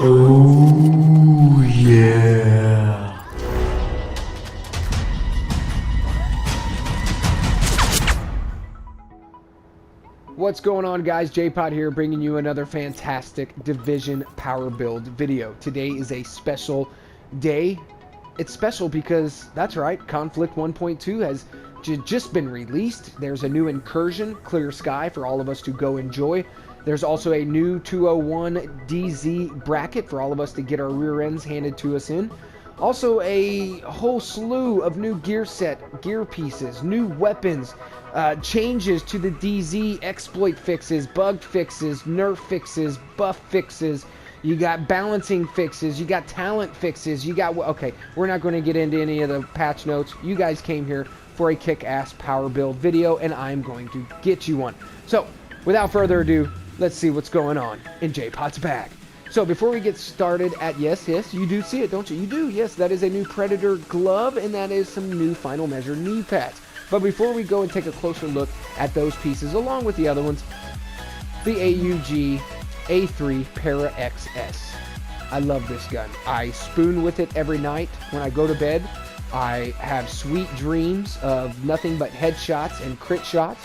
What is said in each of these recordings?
Oh yeah. What's going on, guys? JPod here, bringing you another fantastic Division Power Build video. Today is a special day. It's special because, that's right, Conflict 1.2 has just been released. There's a new incursion, Clear Sky, for all of us to go enjoy. There's also a new 201 DZ bracket for all of us to get our rear ends handed to us in. Also a whole slew of new gear set, gear pieces, new weapons, changes to the DZ, exploit fixes, bug fixes, nerf fixes, buff fixes. You got balancing fixes, you got talent fixes, you got... Okay, we're not going to get into any of the patch notes. You guys came here for a kick-ass power build video, and I'm going to get you one. So, without further ado, let's see what's going on in JPod's bag. So before we get started at, yes, you do see it, don't you? You do, yes, that is a new Predator glove, and that is some new Final Measure knee pads. But before we go and take a closer look at those pieces, along with the other ones, the AUG A3 Para XS. I love this gun. I spoon with it every night when I go to bed. I have sweet dreams of nothing but headshots and crit shots,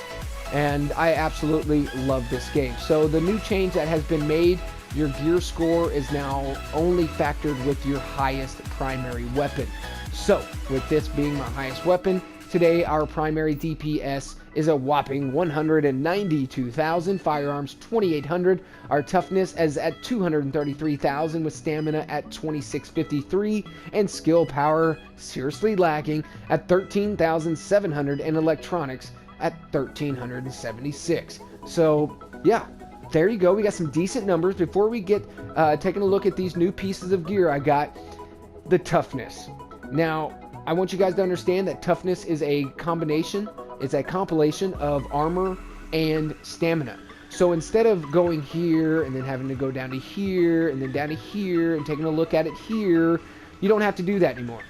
and I absolutely love this game. So the new change that has been made, your gear score is now only factored with your highest primary weapon. So with this being my highest weapon, today our primary DPS is a whopping 192,000, firearms 2,800, our toughness is at 233,000 with stamina at 2,653, and skill power seriously lacking at 13,700, and electronics at 1,376. So yeah, there you go. We got some decent numbers. Before we get taking a look at these new pieces of gear, I got the toughness. Now, I want you guys to understand that toughness is a combination, it's a compilation of armor and stamina. So instead of going here and then having to go down to here and then down to here and taking a look at it here, you don't have to do that anymore.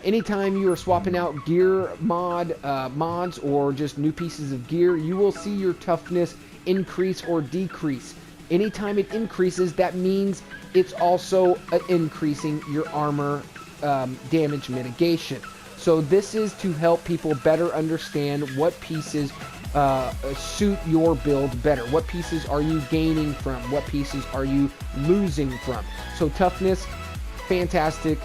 Anytime you are swapping out gear mods or just new pieces of gear, you will see your toughness increase or decrease. Anytime it increases, that means it's also increasing your armor damage mitigation. So this is to help people better understand what pieces suit your build better. What pieces are you gaining from? What pieces are you losing from? So toughness, fantastic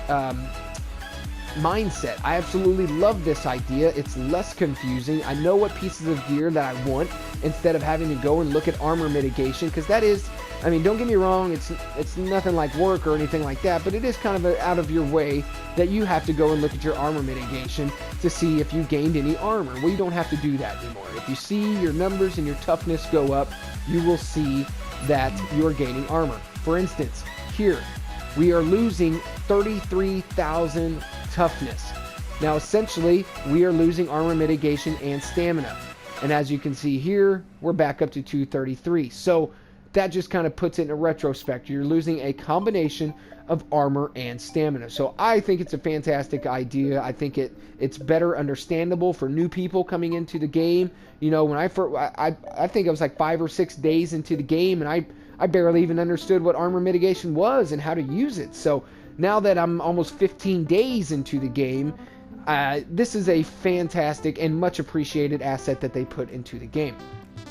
mindset. I absolutely love this idea. It's less confusing. I know what pieces of gear that I want instead of having to go and look at armor mitigation, because that is, I mean, don't get me wrong, it's nothing like work or anything like that, but it is kind of out of your way that you have to go and look at your armor mitigation to see if you gained any armor. Well, you don't have to do that anymore. If you see your numbers and your toughness go up, you will see that you're gaining armor. For instance, here we are losing 33,000 toughness. Now essentially we are losing armor mitigation and stamina, and as you can see here, we're back up to 233. So that just kind of puts it in a retrospect. You're losing a combination of armor and stamina. So I think it's a fantastic idea. I think it's better understandable for new people coming into the game. You know, when I think I was like 5 or 6 days into the game, and I barely even understood what armor mitigation was and how to use it. So now that I'm almost 15 days into the game, this is a fantastic and much appreciated asset that they put into the game.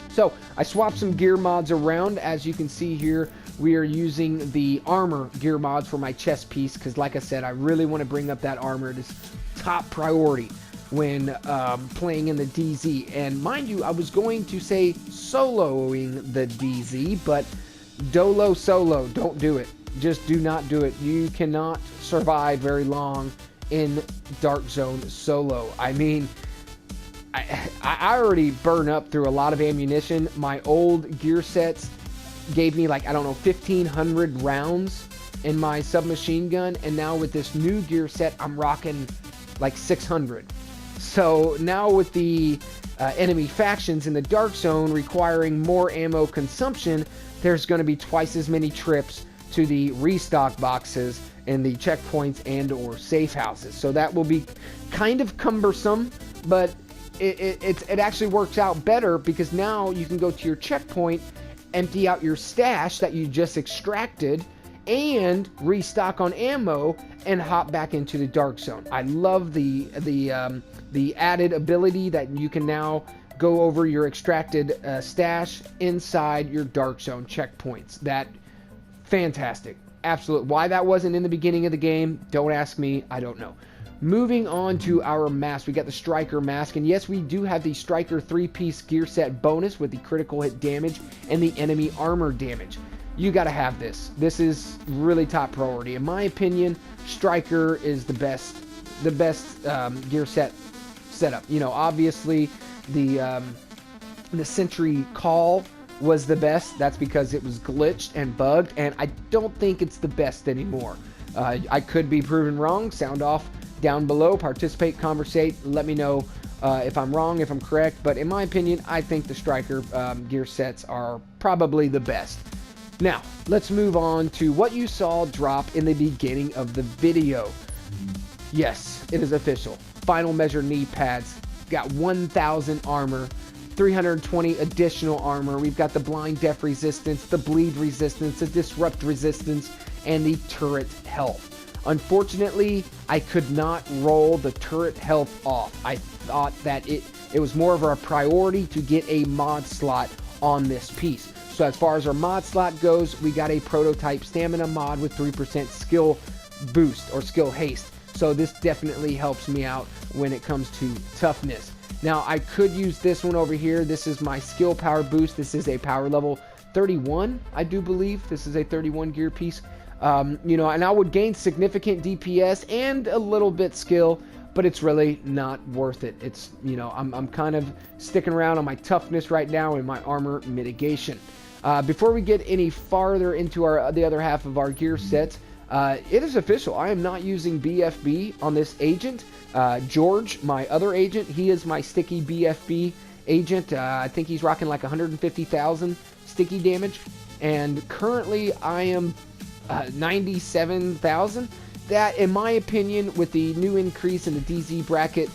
So I swapped some gear mods around. As you can see here, we are using the armor gear mods for my chest piece, because like I said, I really want to bring up that armor. It is top priority when playing in the DZ. And mind you, I was going to say soloing the DZ, but dolo solo, don't do it. Just do not do it. You cannot survive very long in Dark Zone solo. I mean, I already burn up through a lot of ammunition. My old gear sets gave me like, I don't know, 1,500 rounds in my submachine gun, and now with this new gear set, I'm rocking like 600. So now with the enemy factions in the Dark Zone requiring more ammo consumption, there's going to be twice as many trips to the restock boxes and the checkpoints and or safe houses. So that will be kind of cumbersome, but it actually works out better, because now you can go to your checkpoint, empty out your stash that you just extracted, and restock on ammo and hop back into the dark zone. I love the added ability that you can now go over your extracted stash inside your dark zone checkpoints. That fantastic. Absolute. Why that wasn't in the beginning of the game, don't ask me. I don't know. Moving on to our mask, we got the Striker mask, and yes, we do have the Striker 3-piece gear set bonus with the critical hit damage and the enemy armor damage. You got to have this. This is really top priority. In my opinion, Striker is the best gear set setup. You know, obviously the Sentry Call was the best. That's because it was glitched and bugged, and I don't think it's the best anymore. I could be proven wrong. Sound off down below, participate, conversate, let me know if I'm wrong, if I'm correct, but in my opinion, I think the Striker gear sets are probably the best. Now, let's move on to what you saw drop in the beginning of the video. Yes, it is official. Final measure knee pads, got 1,000 armor, 320 additional armor. We've got the blind deaf resistance, the bleed resistance, the disrupt resistance, and the turret health. Unfortunately, I could not roll the turret health off. I thought that it was more of a priority to get a mod slot on this piece. So as far as our mod slot goes, we got a prototype stamina mod with 3% skill boost or skill haste. So this definitely helps me out when it comes to toughness. Now I could use this one over here. This is my skill power boost. This is a power level 31, I do believe. This is a 31 gear piece. You know, and I would gain significant DPS and a little bit skill, but it's really not worth it. It's, you know, I'm kind of sticking around on my toughness right now and my armor mitigation. Before we get any farther into the other half of our gear sets, it is official. I am not using BFB on this agent. George, my other agent, he is my sticky BFB agent. I think he's rocking like 150,000 sticky damage, and currently I am 97,000. That, in my opinion, with the new increase in the DZ bracket,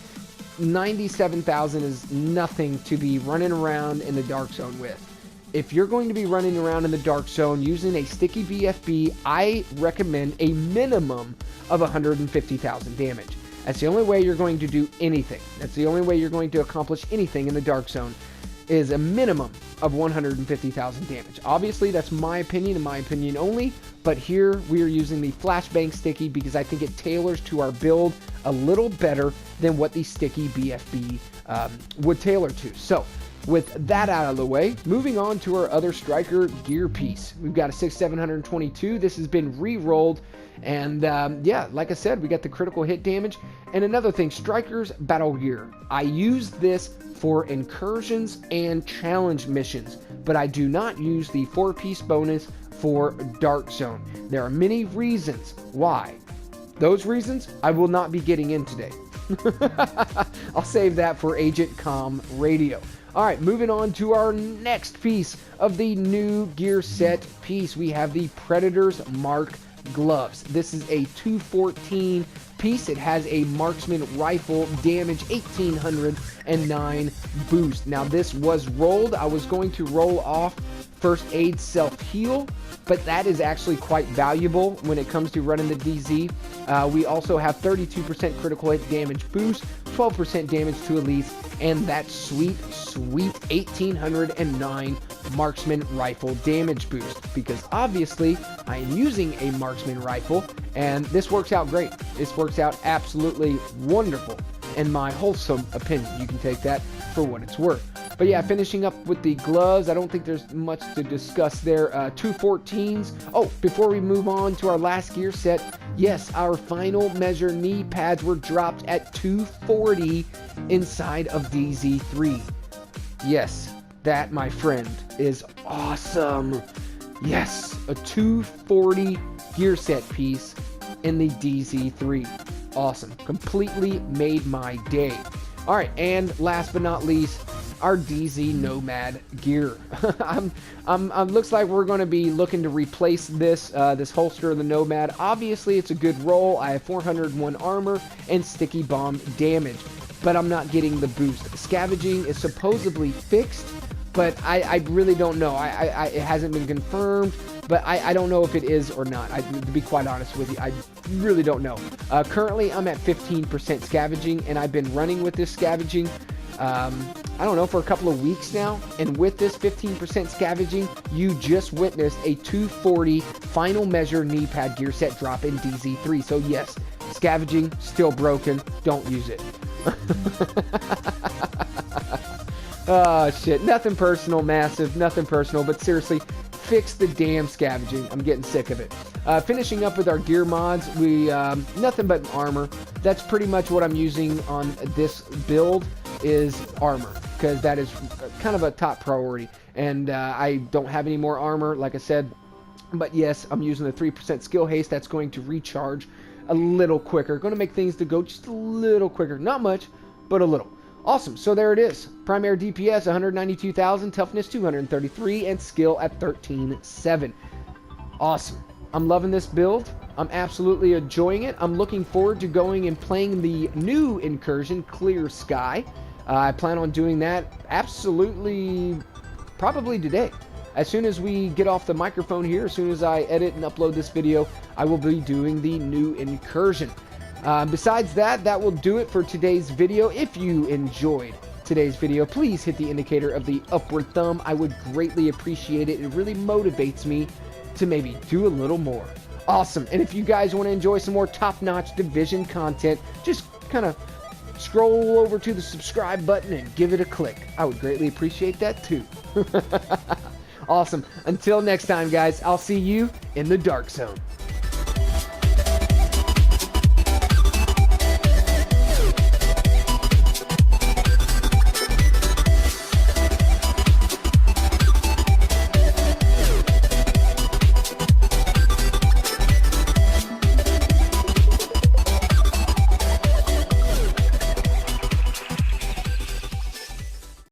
97,000 is nothing to be running around in the dark zone with. If you're going to be running around in the dark zone using a sticky BFB, I recommend a minimum of 150,000 damage. That's the only way you're going to do anything. That's the only way you're going to accomplish anything in the dark zone, is a minimum of 150,000 damage. Obviously, that's my opinion and my opinion only, but here we are using the flashbang sticky because I think it tailors to our build a little better than what the sticky BFB would tailor to. So, with that out of the way, moving on to our other Striker gear piece. We've got a 6722. This has been re-rolled, and yeah, like I said, we got the critical hit damage. And another thing, Striker's battle gear. I use this for incursions and challenge missions, but I do not use the 4-piece bonus for dark zone. There are many reasons why. Those reasons I will not be getting in today. I'll save that for Agent Com Radio. Alright, moving on to our next piece of the new gear set piece. We have the Predator's Mark gloves. This is a 214 piece. It has a marksman rifle damage 1809 boost. Now this was rolled. I was going to roll off first aid self-heal, but that is actually quite valuable when it comes to running the DZ. We also have 32% critical hit damage boost, 12% damage to elites, and that sweet 1809 marksman rifle damage boost, because obviously I am using a marksman rifle, and this works out great. This works out absolutely wonderful in my wholesome opinion. You can take that for what it's worth. But yeah, finishing up with the gloves, I don't think there's much to discuss there. 214s. Oh, before we move on to our last gear set, yes, our final measure knee pads were dropped at 240 inside of DZ3. Yes, that, my friend, is awesome. Yes, a 240 gear set piece in the DZ3. Awesome. Completely made my day. All right, and last but not least, our DZ Nomad gear. Looks like we're going to be looking to replace this holster of the Nomad. Obviously, it's a good roll. I have 401 armor and sticky bomb damage, but I'm not getting the boost. Scavenging is supposedly fixed, but I really don't know. It hasn't been confirmed, but I don't know if it is or not. To be quite honest with you, I really don't know. Currently, I'm at 15% scavenging, and I've been running with this scavenging, I don't know, for a couple of weeks now. And with this 15% scavenging, you just witnessed a 240 final measure knee pad gear set drop in DZ3. So yes, scavenging still broken. Don't use it. Oh shit, nothing personal, massive, nothing personal, but seriously, fix the damn scavenging. I'm getting sick of it. Finishing up with our gear mods, we nothing but armor. That's pretty much what I'm using on this build, is armor, because that is kind of a top priority. And I don't have any more armor, like I said, but yes, I'm using the 3% skill haste. That's going to recharge a little quicker, going to make things to go just a little quicker, not much, but a little. Awesome, so there it is. Primary DPS 192,000, toughness 233, and skill at 13.7. Awesome. I'm loving this build. I'm absolutely enjoying it. I'm looking forward to going and playing the new incursion, Clear Sky. I plan on doing that absolutely probably today. As soon as we get off the microphone here, as soon as I edit and upload this video, I will be doing the new incursion. Besides that, that will do it for today's video. If you enjoyed today's video, please hit the indicator of the upward thumb. I would greatly appreciate it. It really motivates me to maybe do a little more. Awesome. And if you guys want to enjoy some more top-notch Division content, just kind of scroll over to the subscribe button and give it a click. I would greatly appreciate that too. Awesome. Until next time, guys, I'll see you in the Dark Zone.